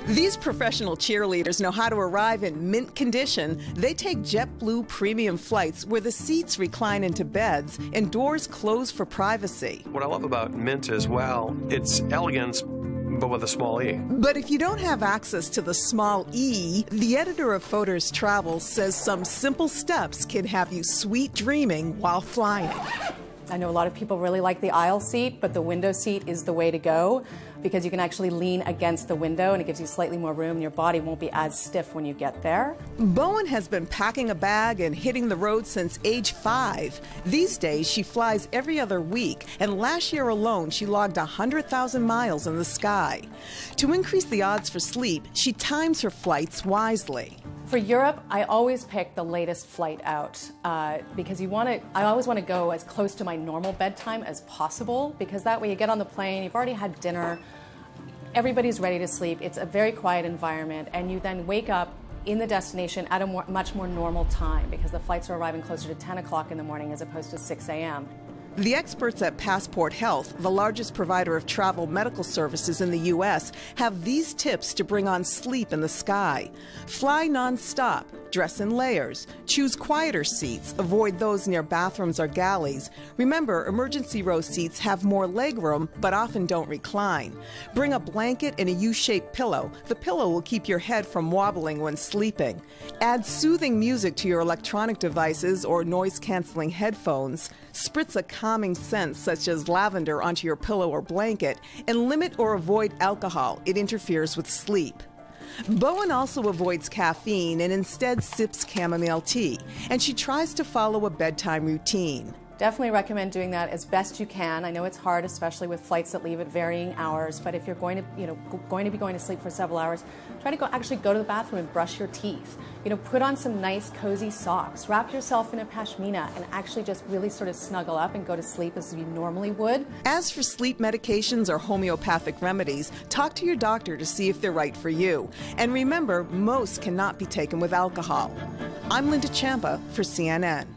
These professional cheerleaders know how to arrive in mint condition. They take JetBlue premium flights where the seats recline into beds and doors close for privacy. What I love about Mint as well, it's elegance, but with a small e. But if you don't have access to the small e, the editor of Photos Travel says some simple steps can have you sweet dreaming while flying. I know a lot of people really like the aisle seat, but the window seat is the way to go because you can actually lean against the window and it gives you slightly more room and your body won't be as stiff when you get there. Bowen has been packing a bag and hitting the road since age 5. These days, she flies every other week, and last year alone, she logged 100,000 miles in the sky. To increase the odds for sleep, she times her flights wisely. For Europe, I always pick the latest flight out because I always want to go as close to my normal bedtime as possible because that way you get on the plane, you've already had dinner, everybody's ready to sleep, it's a very quiet environment, and you then wake up in the destination at a much more normal time because the flights are arriving closer to 10 o'clock in the morning as opposed to 6 a.m. The experts at Passport Health, the largest provider of travel medical services in the U.S., have these tips to bring on sleep in the sky. Fly non-stop, dress in layers, choose quieter seats, avoid those near bathrooms or galleys. Remember, emergency row seats have more legroom but often don't recline. Bring a blanket and a U-shaped pillow. The pillow will keep your head from wobbling when sleeping. Add soothing music to your electronic devices or noise-canceling headphones. Spritz a calming scent such as lavender onto your pillow or blanket, and limit or avoid alcohol. It interferes with sleep. Bowen also avoids caffeine and instead sips chamomile tea, and she tries to follow a bedtime routine. Definitely recommend doing that as best you can. I know it's hard, especially with flights that leave at varying hours, but if you're going to be going to sleep for several hours, try to actually go to the bathroom and brush your teeth. Put on some nice cozy socks, wrap yourself in a pashmina, and actually just really sort of snuggle up and go to sleep as you normally would. As for sleep medications or homeopathic remedies, talk to your doctor to see if they're right for you. And remember, most cannot be taken with alcohol. I'm Linda Champa for CNN.